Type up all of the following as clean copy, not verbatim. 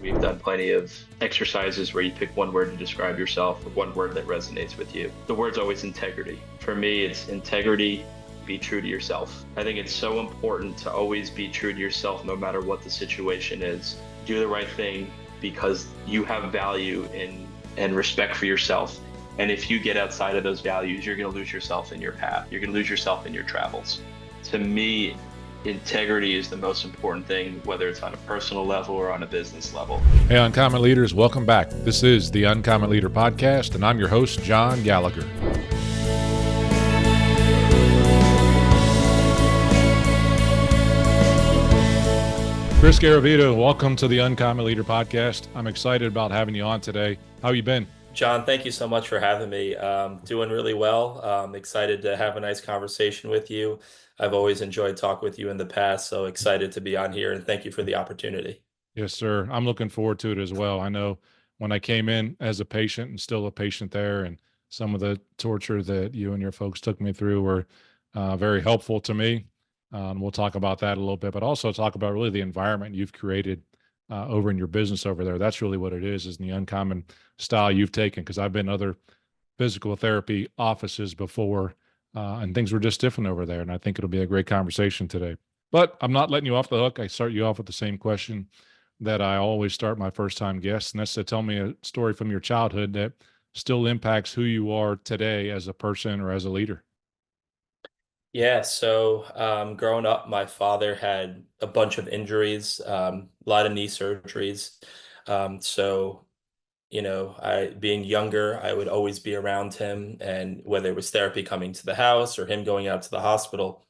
We've done plenty of exercises where you pick one word to describe yourself or one word that resonates with you. The word's always integrity. For me, it's integrity. Be true to yourself. I think it's so important to always be true to yourself no matter what the situation is. Do the right thing because you have value and respect for yourself. And if you get outside of those values, you're going to lose yourself in your path. You're going to lose yourself in your travels. To me, integrity is the most important thing, whether it's on a personal level or on a business level. Hey, Uncommon Leaders, welcome back. This is the Uncommon Leader Podcast, and I'm your host, John Gallagher. Chris Garavito, welcome to the Uncommon Leader Podcast. I'm excited about having you on today. How you been? John, thank you so much for having me. Doing really well. Excited to have a nice conversation with you. I've always enjoyed talking with you in the past, so excited to be on here, and thank you for the opportunity. Yes, sir. I'm looking forward to it as well. I know when I came in as a patient and still a patient there, and some of the torture that you and your folks took me through were very helpful to me. We'll talk about that a little bit, but also talk about really the environment you've created over in your business over there. That's really what it is the uncommon style you've taken, because I've been in other physical therapy offices before, and things were just different over there. And I think it'll be a great conversation today. But I'm not letting you off the hook. I start you off with the same question that I always start my first time guests, and that's to tell me a story from your childhood that still impacts who you are today as a person or as a leader. Yeah, so growing up, my father had a bunch of injuries, a lot of knee surgeries. So, I being younger, I would always be around him, and whether it was therapy coming to the house or him going out to the hospital,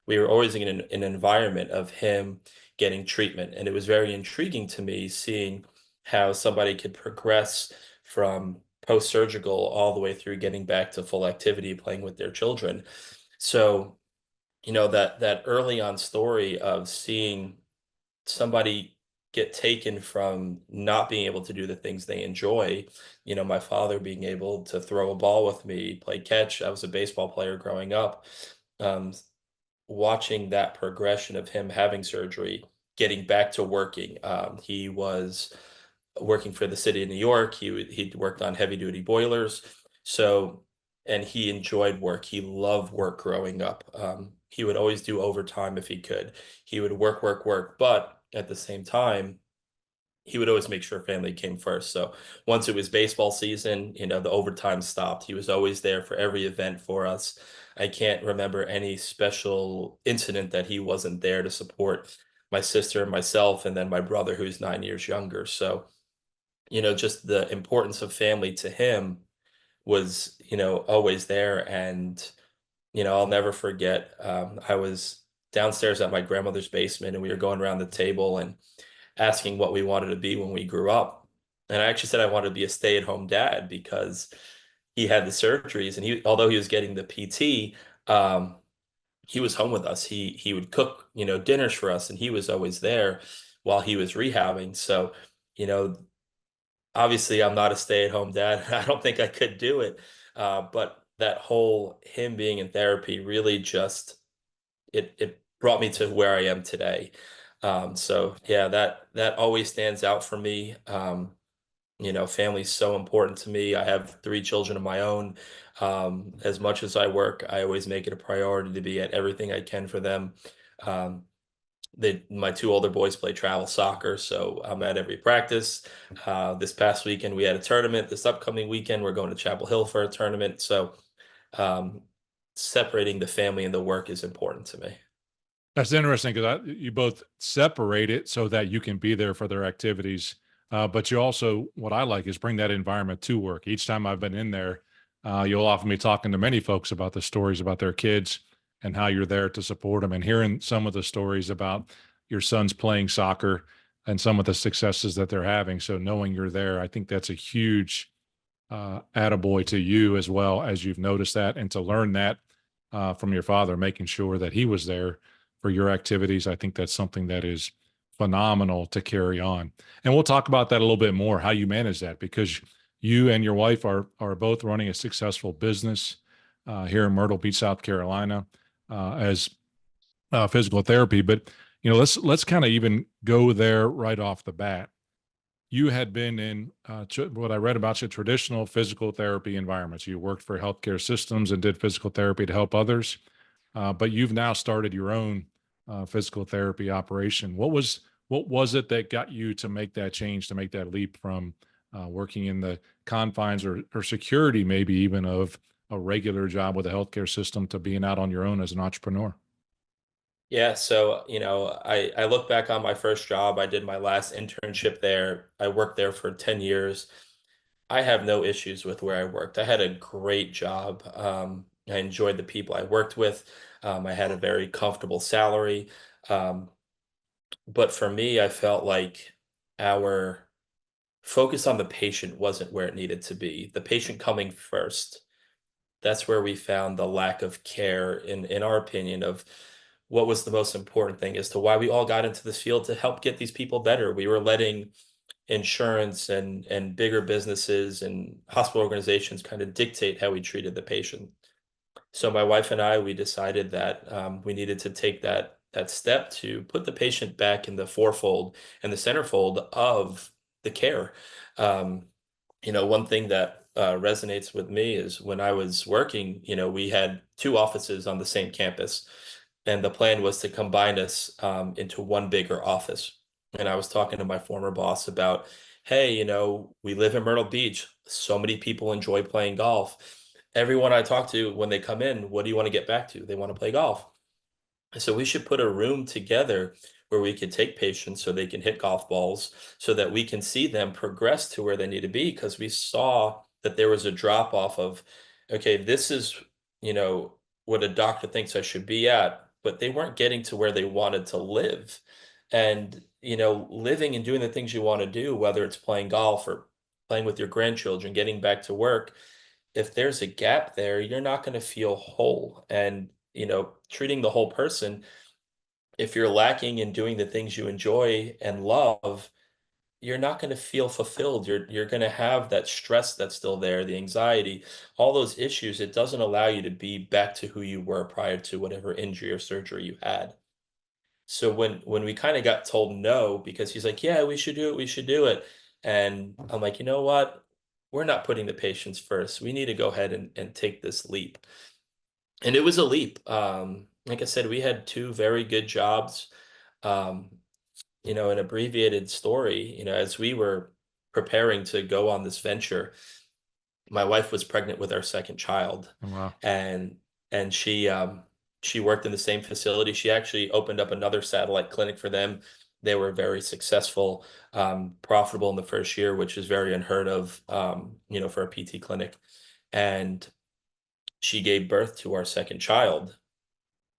we were always in an environment of him getting treatment. And it was very intriguing to me seeing how somebody could progress from post-surgical all the way through getting back to full activity, playing with their children. So, that early on story of seeing somebody get taken from not being able to do the things they enjoy, my father being able to throw a ball with me, play catch. I was a baseball player growing up. Um, Watching that progression of him having surgery, getting back to working. He was working for the city of New York. He worked on heavy duty boilers. So, and he enjoyed work. He loved work growing up. He would always do overtime if he could. He would work, work, work, but at the same time, he would always make sure family came first. So once it was baseball season, the overtime stopped. He was always there for every event for us. I can't remember any special incident that he wasn't there to support my sister and myself, and then my brother, who's 9 years younger. So, just the importance of family to him was, always there. And, I'll never forget, I was downstairs at my grandmother's basement, and we were going around the table and asking what we wanted to be when we grew up. And I actually said I wanted to be a stay-at-home dad because he had the surgeries, and although he was getting the PT, he was home with us. He would cook, dinners for us, and he was always there while he was rehabbing. So, you know, obviously I'm not a stay-at-home dad. I don't think I could do it. But that whole him being in therapy really just it brought me to where I am today. So yeah, that always stands out for me. Family's so important to me. I have 3 children of my own. As much as I work, I always make it a priority to be at everything I can for them. Um, my 2 older boys play travel soccer, so I'm at every practice. This past weekend we had a tournament. This upcoming weekend we're going to Chapel Hill for a tournament. So um, separating the family and the work is important to me. That's interesting because you both separate it so that you can be there for their activities. But you also, what I like is bring that environment to work. Each time I've been in there, you'll often be talking to many folks about the stories about their kids and how you're there to support them, and hearing some of the stories about your sons playing soccer and some of the successes that they're having. So knowing you're there, I think that's a huge attaboy to you, as well as you've noticed that, and to learn that from your father, making sure that he was there for your activities. I think that's something that is phenomenal to carry on. And we'll talk about that a little bit more, how you manage that, because you and your wife are both running a successful business here in Myrtle Beach, South Carolina, as physical therapy. But let's kind of even go there right off the bat. you had been in what I read about you, traditional physical therapy environments. You worked for healthcare systems and did physical therapy to help others, but you've now started your own physical therapy operation. What was it that got you to make that change, to make that leap from working in the confines or security, maybe even of a regular job with a healthcare system, to being out on your own as an entrepreneur? Yeah, so I look back on my first job. I did my last internship there. I worked there for 10 years. I have no issues with where I worked. I had a great job. I enjoyed the people I worked with. I had a very comfortable salary. Um, but for me, I felt like our focus on the patient wasn't where it needed to be. The patient coming first. That's where we found the lack of care, in our opinion, of what was the most important thing as to why we all got into this field to help get these people better. We were letting insurance and bigger businesses and hospital organizations kind of dictate how we treated the patient. So my wife and I, we decided that we needed to take that step to put the patient back in the forefold and the centerfold of the care. Um, One thing that resonates with me is when I was working, we had two offices on the same campus, and the plan was to combine us into one bigger office. And I was talking to my former boss about, hey, we live in Myrtle Beach. So many people enjoy playing golf. Everyone I talk to, when they come in, what do you want to get back to? They want to play golf. So we should put a room together where we could take patients so they can hit golf balls so that we can see them progress to where they need to be, because we saw that there was a drop off of, okay, this is, you know, what a doctor thinks I should be at, but they weren't getting to where they wanted to live. And, living and doing the things you want to do, whether it's playing golf or playing with your grandchildren, getting back to work, if there's a gap there, you're not going to feel whole. And, treating the whole person, if you're lacking in doing the things you enjoy and love, you're not going to feel fulfilled. You're going to have that stress that's still there, the anxiety, all those issues. It doesn't allow you to be back to who you were prior to whatever injury or surgery you had. So when we kind of got told no, because he's like, yeah, we should do it, we should do it. And I'm like, you know what? We're not putting the patients first. We need to go ahead and take this leap. And it was a leap. Like I said, we had two very good jobs. Um, an abbreviated story, as we were preparing to go on this venture, my wife was pregnant with our second child, Oh, wow. and she worked in the same facility. She actually opened up another satellite clinic for them. They were very successful, profitable in the first year, which is very unheard of, for a PT clinic. And she gave birth to our second child.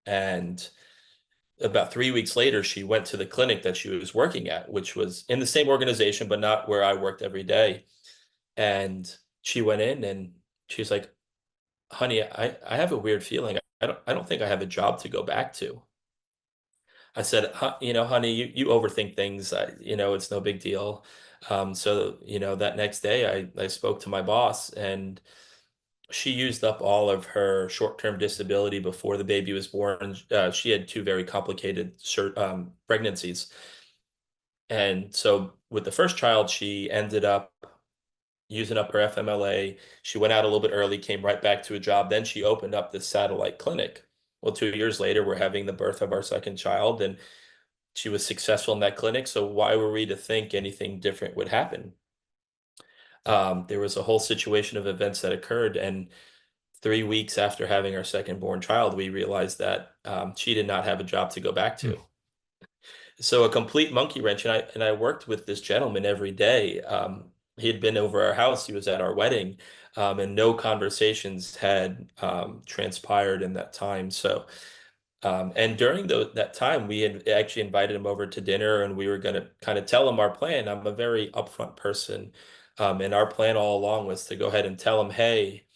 And about 3 weeks later, she went to the clinic that she was working at, which was in the same organization, but not where I worked every day. And she went in and she's like, honey, I have a weird feeling. I don't think I have a job to go back to. I said, honey, you overthink things. It's no big deal. So, that next day I spoke to my boss, and she used up all of her short-term disability before the baby was born. She had two very complicated pregnancies. And so with the first child, she ended up using up her FMLA. She went out a little bit early, came right back to a job. Then she opened up this satellite clinic. Well, 2 years later, we're having the birth of our second child, and she was successful in that clinic. So why were we to think anything different would happen? There was a whole situation of events that occurred, and 3 weeks after having our second born child, we realized that she did not have a job to go back Hmm. to. So a complete monkey wrench. And I worked with this gentleman every day. He had been over our house. He was at our wedding, and no conversations had transpired in that time. So, and during that time, we had actually invited him over to dinner, and we were going to kind of tell him our plan. I'm a very upfront person, and our plan all along was to go ahead and tell him, hey,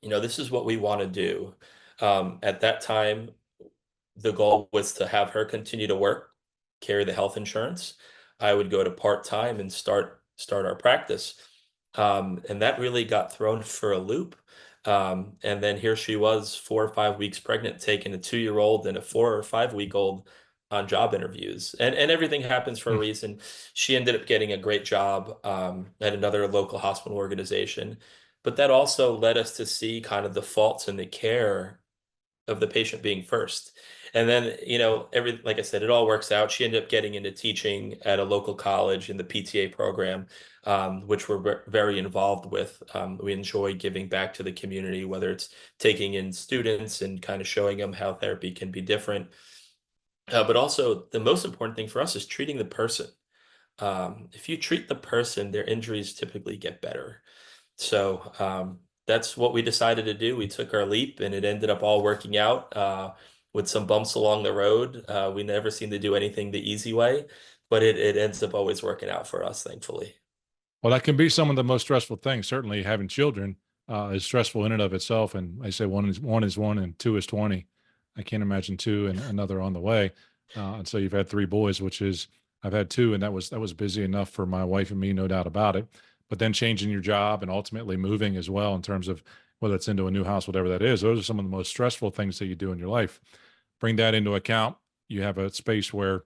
this is what we want to do. At that time, the goal was to have her continue to work, carry the health insurance. I would go to part-time and start our practice. And that really got thrown for a loop. And then here she was, 4 or 5 weeks pregnant, taking a 2-year-old and a 4 or 5 week old on job interviews, and everything happens for a reason. She ended up getting a great job at another local hospital organization, but that also led us to see kind of the faults in the care of the patient being first. And then, like I said, it all works out. She ended up getting into teaching at a local college in the PTA program, which we're very involved with. We enjoy giving back to the community, whether it's taking in students and kind of showing them how therapy can be different. But also, the most important thing for us is treating the person. If you treat the person, their injuries typically get better. So that's what we decided to do. We took our leap, and it ended up all working out with some bumps along the road. We never seem to do anything the easy way, but it ends up always working out for us, thankfully. Well, that can be some of the most stressful things. Certainly, having children is stressful in and of itself. And I say one is one, and two is 20. I can't imagine two and another on the way. And so you've had three boys, which is I've had two, and that was busy enough for my wife and me, no doubt about it. But then changing your job and ultimately moving as well, in terms of whether it's into a new house, whatever that is, those are some of the most stressful things that you do in your life. Bring that into account. You have a space where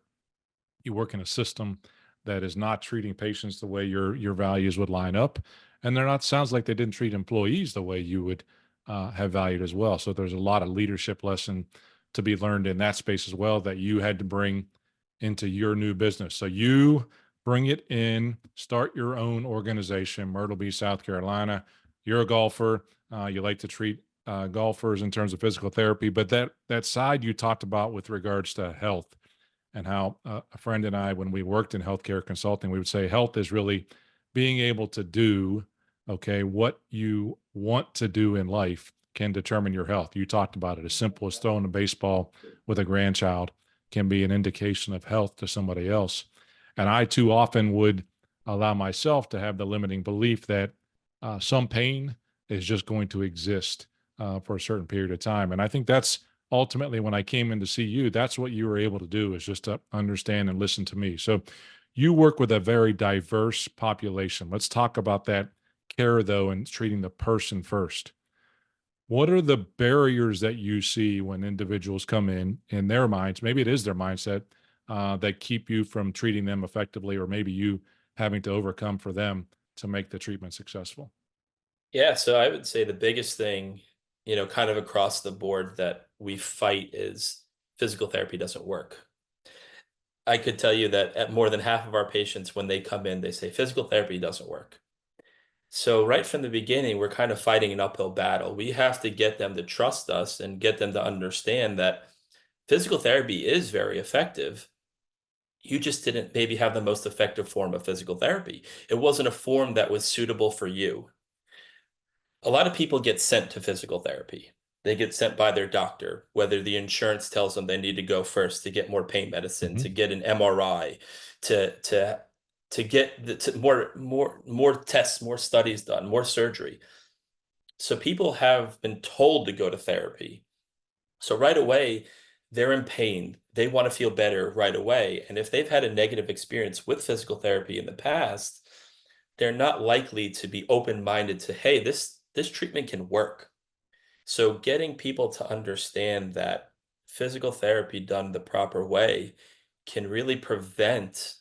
you work in a system that is not treating patients the way your values would line up, and they're not, sounds like they didn't treat employees the way you would have valued as well. So there's a lot of leadership lesson to be learned in that space as well, that you had to bring into your new business. So you bring it in, start your own organization, Myrtle Beach, South Carolina. You're a golfer. You like to treat golfers in terms of physical therapy, but that side you talked about with regards to health, and how a friend and I, when we worked in healthcare consulting, we would say health is really being able to do, okay, what you want to do in life can determine your health. You talked about it. As simple as throwing a baseball with a grandchild can be an indication of health to somebody else. And I too often would allow myself to have the limiting belief that some pain is just going to exist for a certain period of time. And I think that's ultimately, when I came in to see you, that's what you were able to do, is just to understand and listen to me. So you work with a very diverse population. Let's talk about that care, though, and treating the person first. What are the barriers that you see when individuals come in their minds? Maybe it is their mindset that keep you from treating them effectively, or maybe you having to overcome for them to make the treatment successful. Yeah, so I would say the biggest thing, kind of across the board that we fight is physical therapy doesn't work. I could tell you that at more than half of our patients, when they come in, they say physical therapy doesn't work. So right from the beginning, we're kind of fighting an uphill battle. We have to get them to trust us and get them to understand that physical therapy is very effective. You just didn't maybe have the most effective form of physical therapy. It wasn't a form that was suitable for you. A lot of people get sent to physical therapy. They get sent by their doctor, whether the insurance tells them they need to go first to get more pain medicine, Mhm. to get an MRI, to get more tests, more studies done, more surgery. So people have been told to go to therapy. So right away, they're in pain. They want to feel better right away. And if they've had a negative experience with physical therapy in the past, they're not likely to be open-minded to, hey, this treatment can work. So getting people to understand that physical therapy done the proper way can really prevent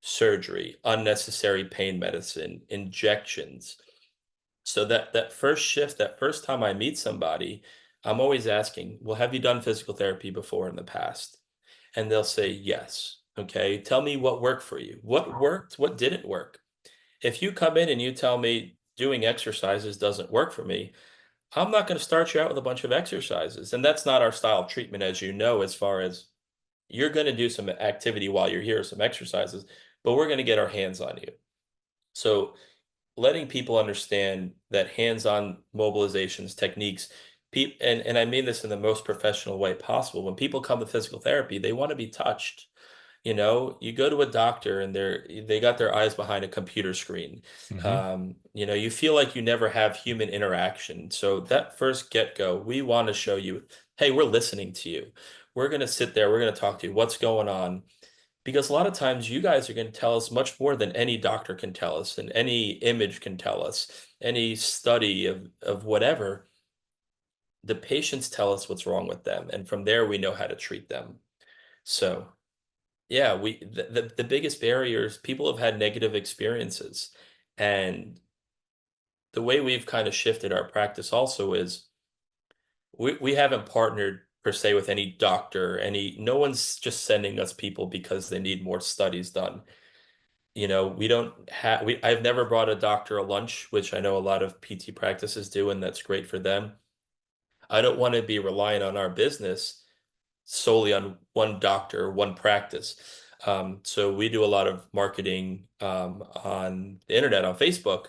surgery, unnecessary pain medicine, injections. So that first shift, that first time I meet somebody, I'm always asking, well, have you done physical therapy before in the past? And they'll say, yes. Okay, tell me what worked for you. What worked? What didn't work? If you come in and you tell me doing exercises doesn't work for me, I'm not going to start you out with a bunch of exercises. And that's not our style of treatment, as you know, as far as you're going to do some activity while you're here, some exercises, but we're going to get our hands on you. So letting people understand that hands-on mobilizations, techniques, and I mean this in the most professional way possible. When people come to physical therapy, they want to be touched. You go to a doctor and they got their eyes behind a computer screen. Mhm. You feel like you never have human interaction. So that first get-go, we want to show you, hey, we're listening to you. We're going to sit there, we're going to talk to you. What's going on? Because a lot of times you guys are going to tell us much more than any doctor can tell us, and any image can tell us, any study of whatever. The patients tell us what's wrong with them, and from there we know how to treat them. So yeah, the biggest barriers, people have had negative experiences. And the way we've kind of shifted our practice also is we haven't partnered per se with any doctor, no one's just sending us people because they need more studies done. We don't have I've never brought a doctor a lunch, which I know a lot of PT practices do, and that's great for them. I don't want to be relying on our business solely on one doctor, one practice. So we do a lot of marketing on the internet, on Facebook,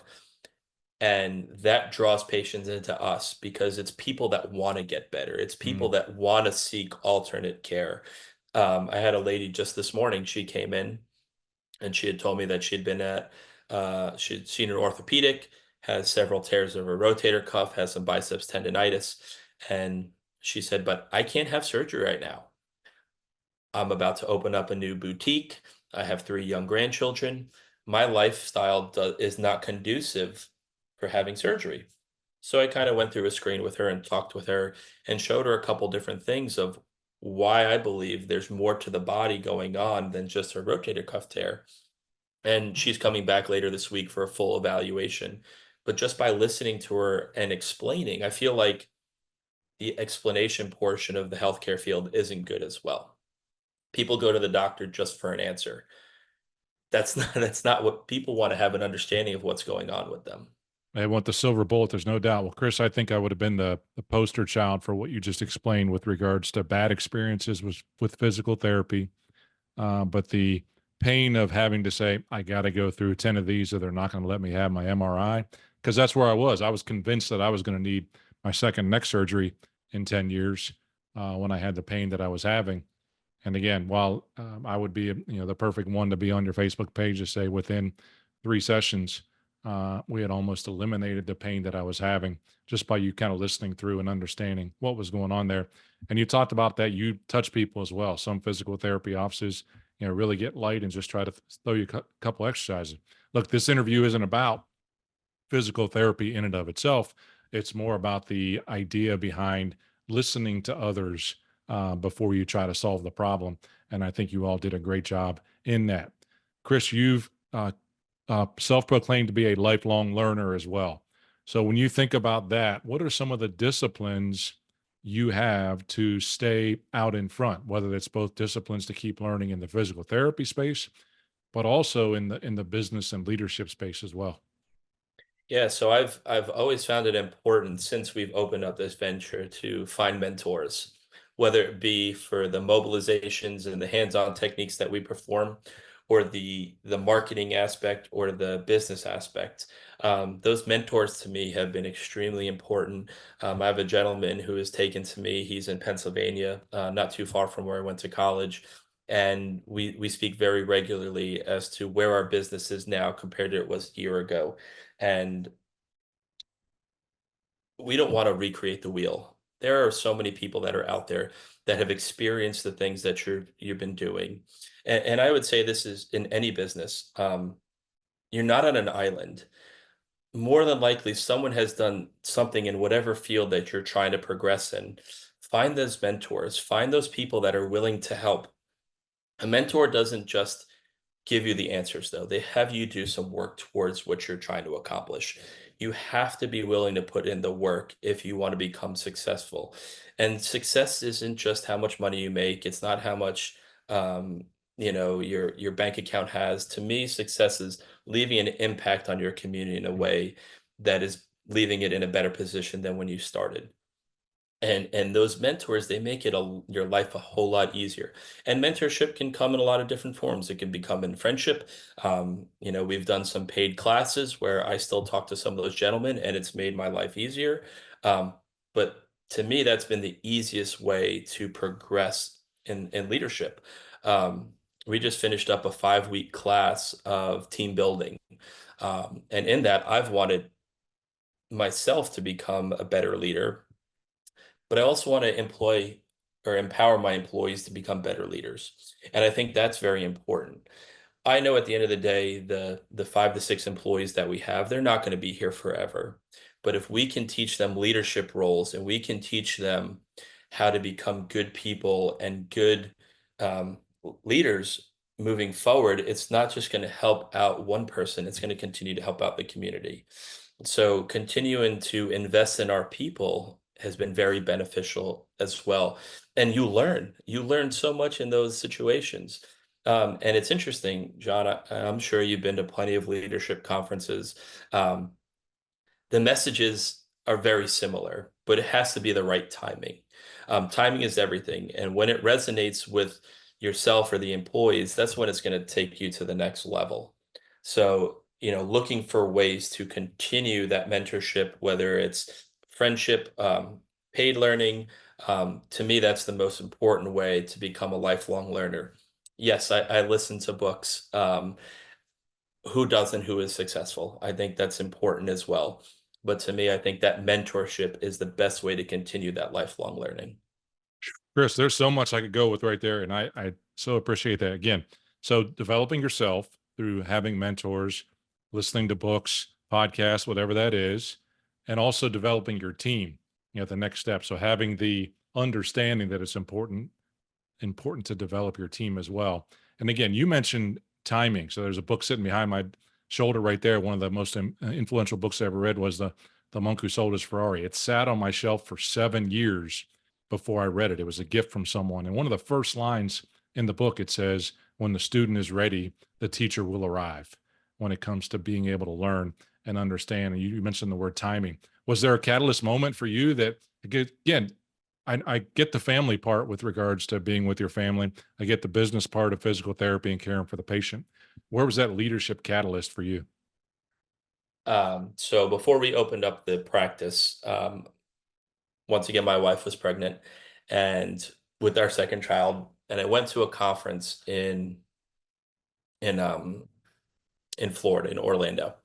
and that draws patients into us because it's people that want to get better. It's people Mm. that want to seek alternate care. I had a lady just this morning, she came in and she had told me that she'd seen an orthopedic, has several tears of her rotator cuff, has some biceps tendonitis. And she said, but I can't have surgery right now. I'm about to open up a new boutique. I have 3 young grandchildren. My lifestyle is not conducive for having surgery. So I kind of went through a screen with her and talked with her and showed her a couple different things of why I believe there's more to the body going on than just her rotator cuff tear. And she's coming back later this week for a full evaluation. But just by listening to her and explaining, I feel like the explanation portion of the healthcare field isn't good as well. People go to the doctor just for an answer. That's not what people want, to have an understanding of what's going on with them. They want the silver bullet. There's no doubt. Well, Chris, I think I would have been the poster child for what you just explained with regards to bad experiences with physical therapy. But the pain of having to say, I got to go through 10 of these or they're not going to let me have my MRI. Because that's where I was. I was convinced that I was going to need my second neck surgery in 10 years when I had the pain that I was having. And again, while I would be, the perfect one to be on your Facebook page to say within 3 sessions, we had almost eliminated the pain that I was having just by you kind of listening through and understanding what was going on there. And you talked about that you touch people as well. Some physical therapy offices, really get light and just try to throw you a couple exercises. Look, this interview isn't about physical therapy in and of itself. It's more about the idea behind listening to others before you try to solve the problem. And I think you all did a great job in that. Chris, you've self proclaimed to be a lifelong learner as well. So when you think about that, what are some of the disciplines you have to stay out in front, whether it's both disciplines to keep learning in the physical therapy space, but also in the business and leadership space as well? Yeah, so I've always found it important since we've opened up this venture to find mentors, whether it be for the mobilizations and the hands-on techniques that we perform, or the marketing aspect or the business aspect. Those mentors to me have been extremely important. I have a gentleman who has taken to me. He's in Pennsylvania, not too far from where I went to college. And we speak very regularly as to where our business is now compared to it was a year ago. And we don't want to recreate the wheel. There are so many people that are out there that have experienced the things that you've been doing. And I would say this is in any business. You're not on an island. More than likely, someone has done something in whatever field that you're trying to progress in. Find those mentors, find those people that are willing to help. A mentor doesn't just give you the answers, though. They have you do some work towards what you're trying to accomplish. You have to be willing to put in the work if you want to become successful. And success isn't just how much money you make. It's not how much your bank account has. To me, success is leaving an impact on your community in a way that is leaving it in a better position than when you started. And those mentors, they make your life a whole lot easier. And mentorship can come in a lot of different forms. It can become in friendship. We've done some paid classes where I still talk to some of those gentlemen, and it's made my life easier. But to me, that's been the easiest way to progress in leadership. We just finished up a 5-week class of team building. And in that, I've wanted myself to become a better leader, but I also want to employ or empower my employees to become better leaders. And I think that's very important. I know at the end of the day, the 5 to 6 employees that we have, they're not going to be here forever. But if we can teach them leadership roles and we can teach them how to become good people and good um, leaders moving forward, it's not just going to help out one person, it's going to continue to help out the community. So continuing to invest in our people has been very beneficial as well. And you learn so much in those situations. And it's interesting, John, I'm sure you've been to plenty of leadership conferences. Um, the messages are very similar, but it has to be the right timing. Timing is everything. And when it resonates with yourself or the employees, that's when it's going to take you to the next level. So, looking for ways to continue that mentorship, whether it's friendship, paid learning, to me, that's the most important way to become a lifelong learner. Yes, I listen to books. Who doesn't, who is successful? I think that's important as well. But to me, I think that mentorship is the best way to continue that lifelong learning. Chris, there's so much I could go with right there, and I so appreciate that. Again, so developing yourself through having mentors, listening to books, podcasts, whatever that is, and also developing your team, the next step. So having the understanding that it's important to develop your team as well. And again, you mentioned timing. So there's a book sitting behind my shoulder right there. One of the most influential books I ever read was the Monk Who Sold His Ferrari. It sat on my shelf for 7 years before I read it. It was a gift from someone. And one of the first lines in the book, it says, when the student is ready, the teacher will arrive, when it comes to being able to learn and understand. And you mentioned the word timing. Was there a catalyst moment for you that, again, I get the family part with regards to being with your family. I get the business part of physical therapy and caring for the patient. Where was that leadership catalyst for you? So before we opened up the practice, once again, my wife was pregnant and with our second child, and I went to a conference in um in Florida, in Orlando.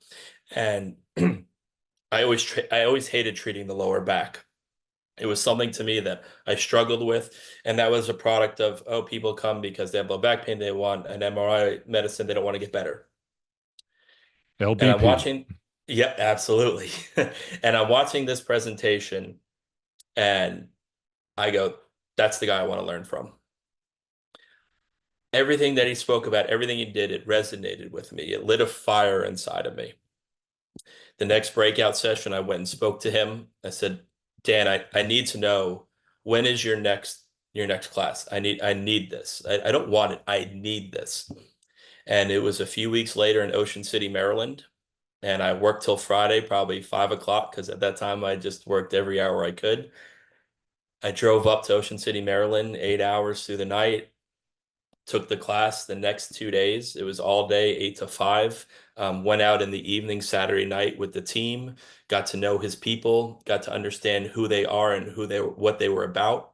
And I always hated treating the lower back. It was something to me that I struggled with, and that was a product of, oh, people come because they have low back pain, they want an MRI medicine, they don't want to get better. And I'm LBP. watching, yeah, absolutely. And I'm watching this presentation, and I go, that's the guy I want to learn from. Everything that he spoke about, everything he did, it resonated with me. It lit a fire inside of me. The next breakout session, I went and spoke to him. I said, Dan, I need to know, when is your next class? I need this. I don't want it. I need this. And it was a few weeks later in Ocean City, Maryland. And I worked till Friday, probably 5 o'clock, because at that time I just worked every hour I could. I drove up to Ocean City, Maryland, 8 hours through the night, took the class the next 2 days. It was all day, 8 to 5. Went out in the evening, Saturday night with the team, got to know his people, got to understand who they are and what they were about,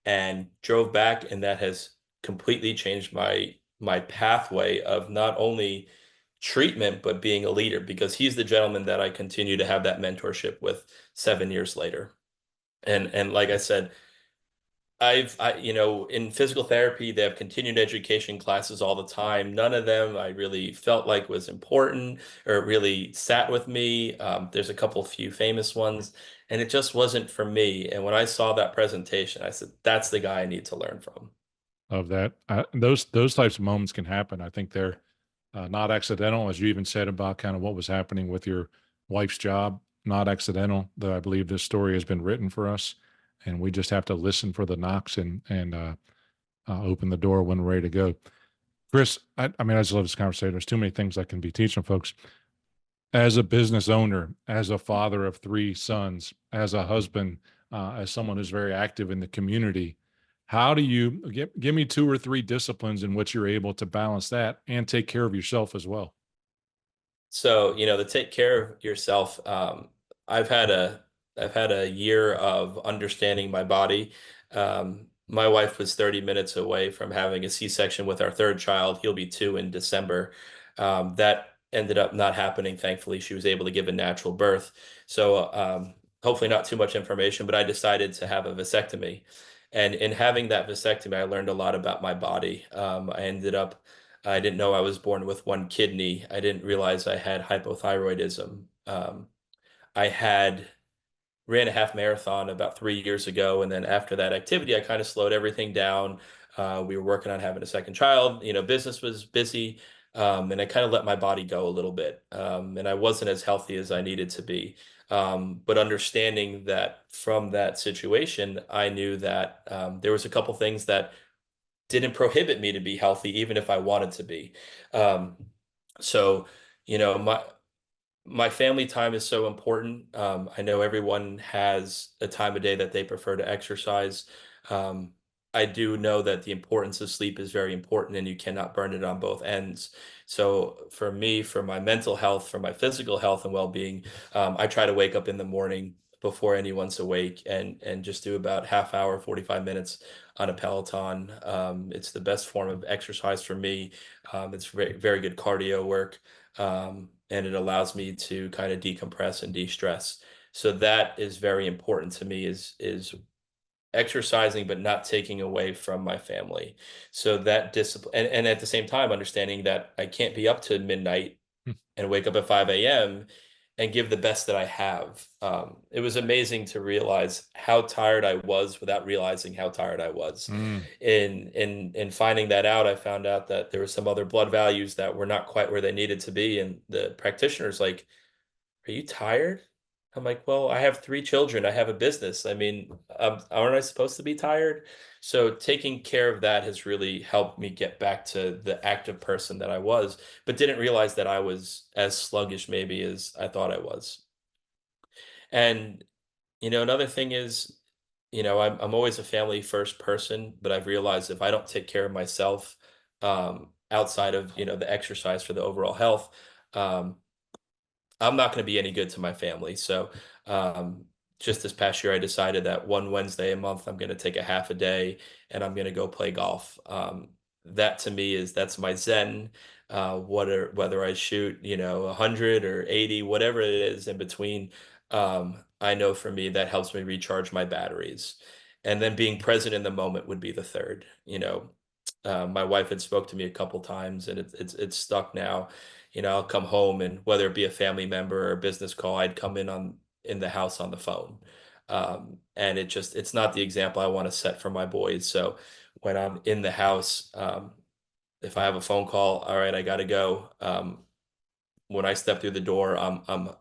and drove back. And that has completely changed my pathway of not only treatment, but being a leader, because he's the gentleman that I continue to have that mentorship with 7 years later. And like I said, in physical therapy, they have continued education classes all the time. None of them I really felt like was important or really sat with me. There's a couple few famous ones, and it just wasn't for me. And when I saw that presentation, I said, that's the guy I need to learn from. Of that. Those types of moments can happen. I think they're not accidental, as you even said about kind of what was happening with your wife's job. Not accidental. Though I believe this story has been written for us, and we just have to listen for the knocks and open the door when we're ready to go. Chris, I mean, I just love this conversation. There's too many things I can be teaching folks. As a business owner, as a father of three sons, as a husband, as someone who's very active in the community, how do you give me two or three disciplines in which you're able to balance that and take care of yourself as well? So, to take care of yourself, I've had a I've had a year of understanding my body. My wife was 30 minutes away from having a C-section with our third child. He'll be 2 in December. That ended up not happening. Thankfully, she was able to give a natural birth. So, hopefully not too much information, but I decided to have a vasectomy. And in having that vasectomy, I learned a lot about my body. I didn't know I was born with one kidney. I didn't realize I had hypothyroidism. I had ran a half marathon about 3 years ago, and then after that activity, I kind of slowed everything down. We were working on having a second child. Business was busy, and I kind of let my body go a little bit. And I wasn't as healthy as I needed to be. But understanding that from that situation, I knew that there was a couple things that didn't prohibit me to be healthy, even if I wanted to be. Um, so, my family time is so important. I know everyone has a time of day that they prefer to exercise. Um, I do know that the importance of sleep is very important and you cannot burn it on both ends. So for me, for my mental health, for my physical health and well-being, I try to wake up in the morning before anyone's awake and just do about half hour, 45 minutes on a Peloton. It's the best form of exercise for me. It's very, very good cardio work. And it allows me to kind of decompress and de-stress. So that is very important to me is exercising, but not taking away from my family. So that discipline, and at the same time, understanding that I can't be up to midnight and wake up at 5 a.m. and give the best that I have. It was amazing to realize how tired I was without realizing how tired I was. Mm. In finding that out, I found out that there were some other blood values that were not quite where they needed to be. And the practitioner's like, "Are you tired?" I'm like, "Well, I have 3 children. I have a business. I mean, aren't I supposed to be tired?" So taking care of that has really helped me get back to the active person that I was, but didn't realize that I was as sluggish maybe as I thought I was. And, another thing is, I'm always a family first person, but I've realized if I don't take care of myself, outside of, the exercise for the overall health, um, I'm not going to be any good to my family. So, um, just this past year, I decided that one Wednesday a month, I'm going to take a half a day and I'm going to go play golf. That to me that's my Zen. Whether I shoot, 100 or 80, whatever it is in between, I know for me that helps me recharge my batteries. And then being present in the moment would be the third. My wife had spoke to me a couple times, and it's stuck now. I'll come home, and whether it be a family member or a business call, I'd come in the house on the phone. And it's not the example I want to set for my boys. So when I'm in the house, if I have a phone call, all right, I got to go. When I step through the door, I'm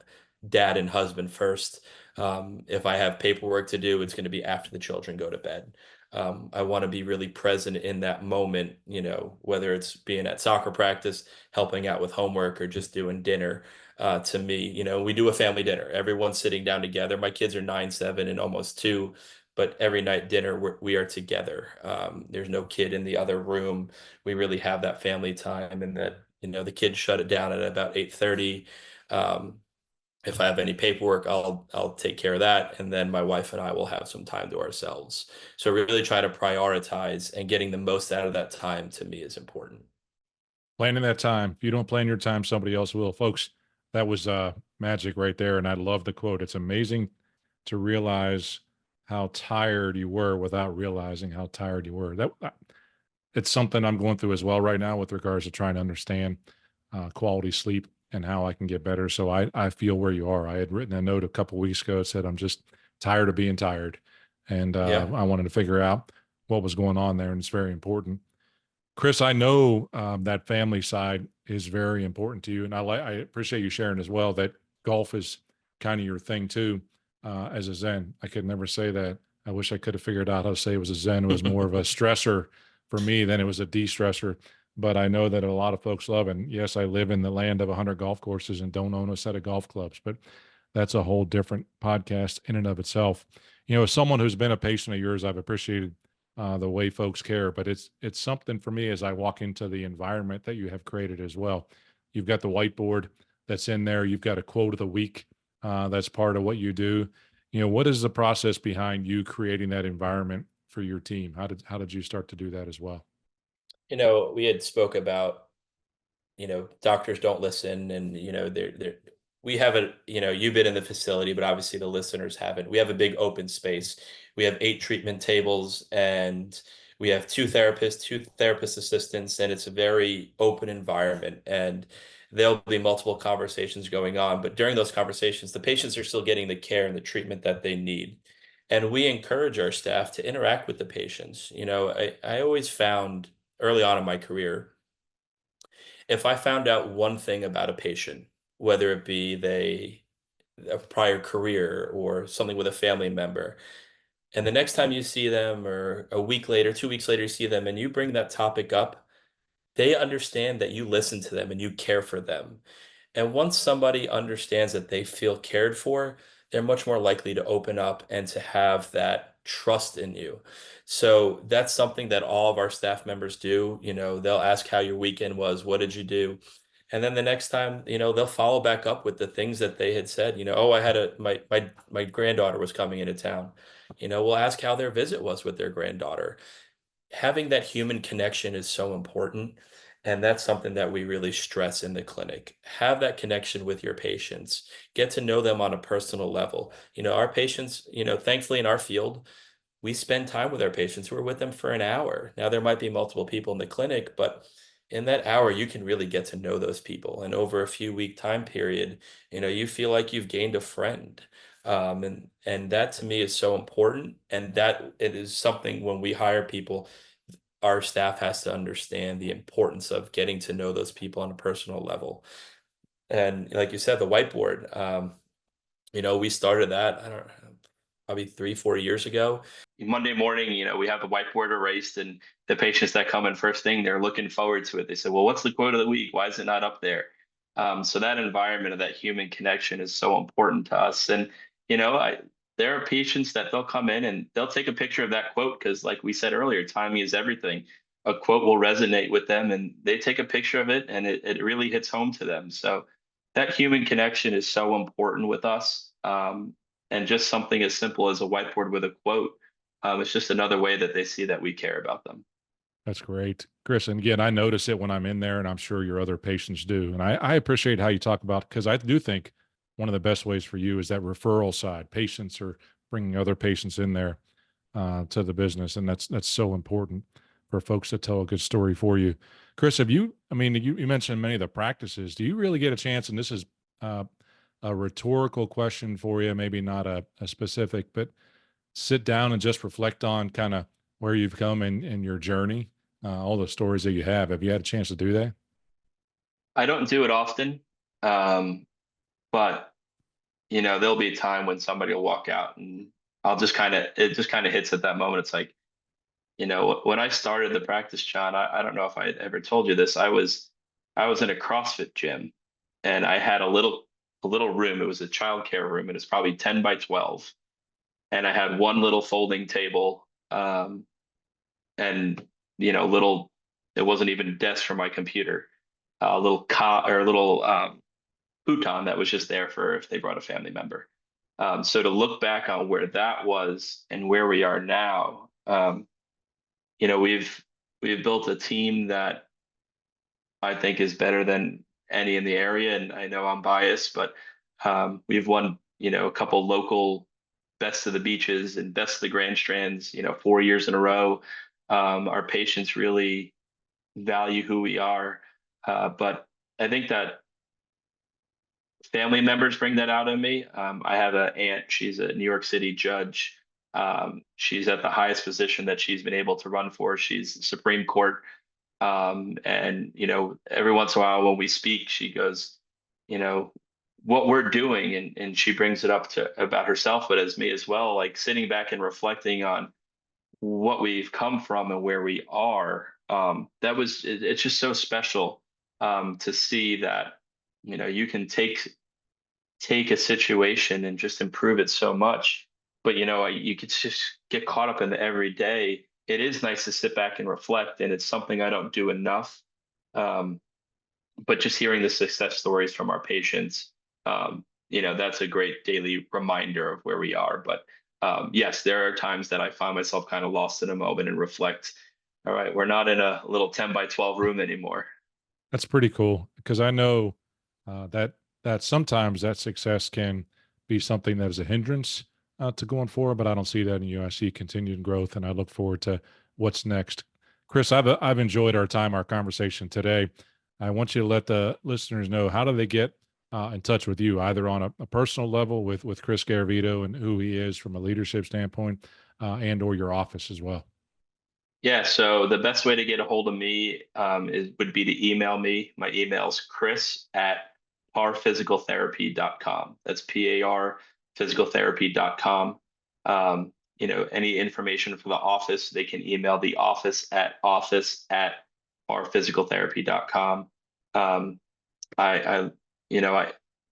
dad and husband first. If I have paperwork to do, it's going to be after the children go to bed. I want to be really present in that moment, whether it's being at soccer practice, helping out with homework, or just doing dinner. To me, we do a family dinner. Everyone's sitting down together. My kids are 9, 7, and almost 2, but every night dinner we are together. There's no kid in the other room. We really have that family time, and that the kids shut it down at about 8:30. Um, if I have any paperwork, I'll take care of that, and then my wife and I will have some time to ourselves. So really try to prioritize, and getting the most out of that time to me is important. Planning that time. If you don't plan your time, somebody else will. Folks, that was magic right there. And I love the quote. It's amazing to realize how tired you were without realizing how tired you were. It's something I'm going through as well right now with regards to trying to understand quality sleep and how I can get better. So I feel where you are. I had written a note a couple weeks ago that said I'm just tired of being tired, and Yeah. I wanted to figure out what was going on there, and it's very important. Chris, I know that family side is very important to you, and I appreciate you sharing as well that golf is kind of your thing too, as a Zen. I could never say that. I wish I could have figured out how to say it was a Zen. It was more of a stressor for me than it was a de-stressor. But I know that a lot of folks love, and yes, I live in the land of 100 golf courses and don't own a set of golf clubs, but that's a whole different podcast in and of itself. As someone who's been a patient of yours, I've appreciated the way folks care. But it's something for me as I walk into the environment that you have created as well. You've got the whiteboard that's in there. You've got a quote of the week that's part of what you do. What is the process behind you creating that environment for your team? How did you start to do that as well? We had spoke about, doctors don't listen, and we have you've been in the facility, but obviously the listeners haven't. We have a big open space. We have 8 treatment tables, and we have 2 therapist assistants, and it's a very open environment, and there'll be multiple conversations going on, but during those conversations the patients are still getting the care and the treatment that they need. And we encourage our staff to interact with the patients. I always found early on in my career, if I found out one thing about a patient, whether it be a prior career or something with a family member, and the next time you see them, or a week later, 2 weeks later, you see them, and you bring that topic up, they understand that you listen to them and you care for them. And once somebody understands that they feel cared for, they're much more likely to open up and to have that trust in you. So that's something that all of our staff members do. They'll ask how your weekend was, what did you do? And then the next time, they'll follow back up with the things that they had said. Oh, I had my granddaughter was coming into town. We'll ask how their visit was with their granddaughter. Having that human connection is so important. And that's something that we really stress in the clinic. Have that connection with your patients. Get to know them on a personal level. Our patients, thankfully in our field, we spend time with our patients. We're with them for an hour. Now, there might be multiple people in the clinic, but in that hour, you can really get to know those people. And over a few week time period, you feel like you've gained a friend. And that to me is so important. And that it is something when we hire people, our staff has to understand the importance of getting to know those people on a personal level. And like you said, the whiteboard, we started that, I don't know, probably 3-4 years ago. Monday morning, we have the whiteboard erased, and the patients that come in first thing, they're looking forward to it. They say, well, what's the quote of the week? Why is it not up there? So that environment of that human connection is so important to us. And, there are patients that they'll come in and they'll take a picture of that quote because, like we said earlier, timing is everything. A quote will resonate with them and they take a picture of it and it really hits home to them. So that human connection is so important with us. And just something as simple as a whiteboard with a quote, it's just another way that they see that we care about them. That's great, Chris. And again, I notice it when I'm in there, and I'm sure your other patients do. And I appreciate how you talk about, because I do think one of the best ways for you is that referral side. Patients are bringing other patients in there to the business, and that's so important for folks to tell a good story for you. Chris, have you? I mean, you mentioned many of the practices. Do you really get a chance? And this is uh, a rhetorical question for you, maybe not a specific, but sit down and just reflect on kind of where you've come in your journey, all the stories that you have. Have you had a chance to do that? I don't do it often, but there'll be a time when somebody will walk out and it just kind of hits at that moment. It's like, when I started the practice, John, I don't know if I had ever told you this. I was in a CrossFit gym and I had a little room. It was a childcare room and it's probably 10 by 12. And I had one little folding table, and little, it wasn't even a desk for my computer, a little cot or a little futon that was just there for if they brought a family member. So to look back on where that was and where we are now, we've built a team that I think is better than any in the area. And I know I'm biased, but we've won, a couple local best of the beaches and best of the Grand Strands, 4 years in a row. Our patients really value who we are. But I think that family members bring that out in me. I have an aunt, she's a New York City judge. She's at the highest position that she's been able to run for. She's Supreme Court. And every once in a while when we speak, she goes, you know, what we're doing, and she brings it up to about herself, but as me as well, like sitting back and reflecting on what we've come from and where we are. It's just so special to see that, you can take a situation and just improve it so much. But you could just get caught up in the everyday. It is nice to sit back and reflect, and it's something I don't do enough. Um, but just hearing the success stories from our patients, that's a great daily reminder of where we are. But yes, there are times that I find myself kind of lost in a moment and reflect, all right, we're not in a little 10 by 12 room anymore. That's pretty cool, because I know that sometimes that success can be something that is a hindrance to going forward, but I don't see that in you. I see continued growth, and I look forward to what's next. Chris, I've enjoyed our conversation today. I want you to let the listeners know, how do they get in touch with you, either on a personal level with Chris Garavito and who he is from a leadership standpoint, and or your office as well? Yeah, so the best way to get a hold of me would be to email me. My email is chris@parphysicaltherapy.com. That's PAR physicaltherapy.com. Any information from the office, they can email the office@parphysicaltherapy.com. Um, I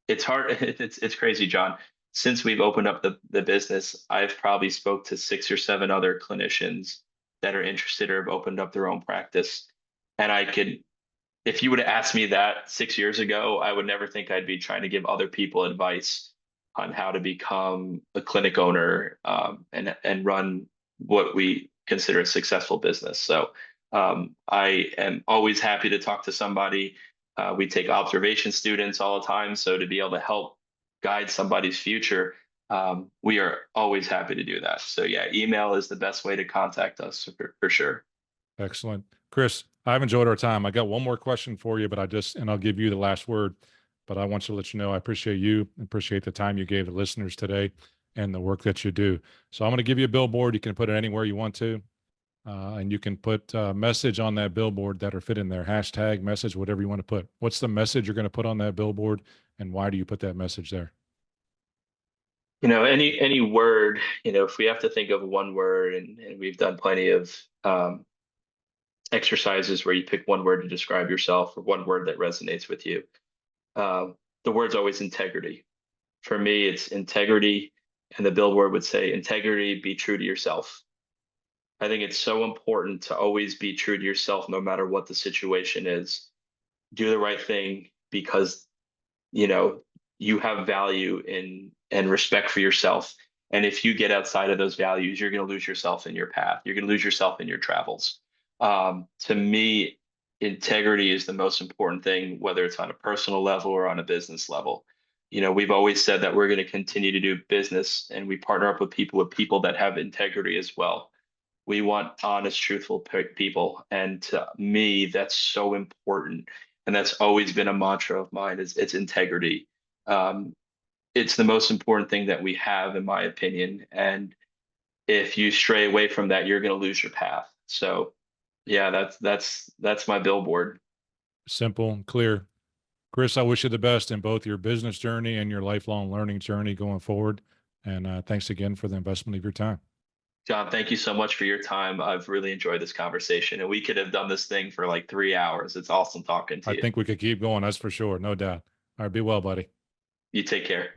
it's hard. It's crazy, John. Since we've opened up the business, I've probably spoke to 6 or 7 other clinicians that are interested or have opened up their own practice. And if you would have asked me that 6 years ago, I would never think I'd be trying to give other people advice on how to become a clinic owner, and run what we consider a successful business. So I am always happy to talk to somebody. We take observation students all the time, so to be able to help guide somebody's future, we are always happy to do that. So yeah, email is the best way to contact us for sure. Excellent. Chris, I've enjoyed our time. I got one more question for you, but and I'll give you the last word. But I want to let you know I appreciate you, appreciate the time you gave the listeners today and the work that you do. So I'm going to give you a billboard. You can put it anywhere you want to. And you can put a message on that billboard that are fit in there, hashtag, message, whatever you want to put. What's the message you're going to put on that billboard, and why do you put that message there? Any word, if we have to think of one word, and we've done plenty of exercises where you pick one word to describe yourself or one word that resonates with you. The word's always integrity. For me, it's integrity, and the billboard would say, integrity, be true to yourself. I think it's so important to always be true to yourself, no matter what the situation is. Do the right thing because, you know, you have value and respect for yourself. And if you get outside of those values, you're going to lose yourself in your path. You're going to lose yourself in your travels. To me, integrity is the most important thing, whether it's on a personal level or on a business level. We've always said that we're going to continue to do business, and we partner up with people that have integrity as well. We want honest, truthful people. And to me, that's so important. And that's always been a mantra of mine, is it's integrity. Um, it's the most important thing that we have, in my opinion. And if you stray away from that, you're going to lose your path. So yeah, that's my billboard. Simple and clear. Chris, I wish you the best in both your business journey and your lifelong learning journey going forward. And thanks again for the investment of your time. John, thank you so much for your time. I've really enjoyed this conversation, and we could have done this thing for like 3 hours. It's awesome talking I to you. think we could keep going. That's for sure. No doubt. All right. Be well, buddy. You take care.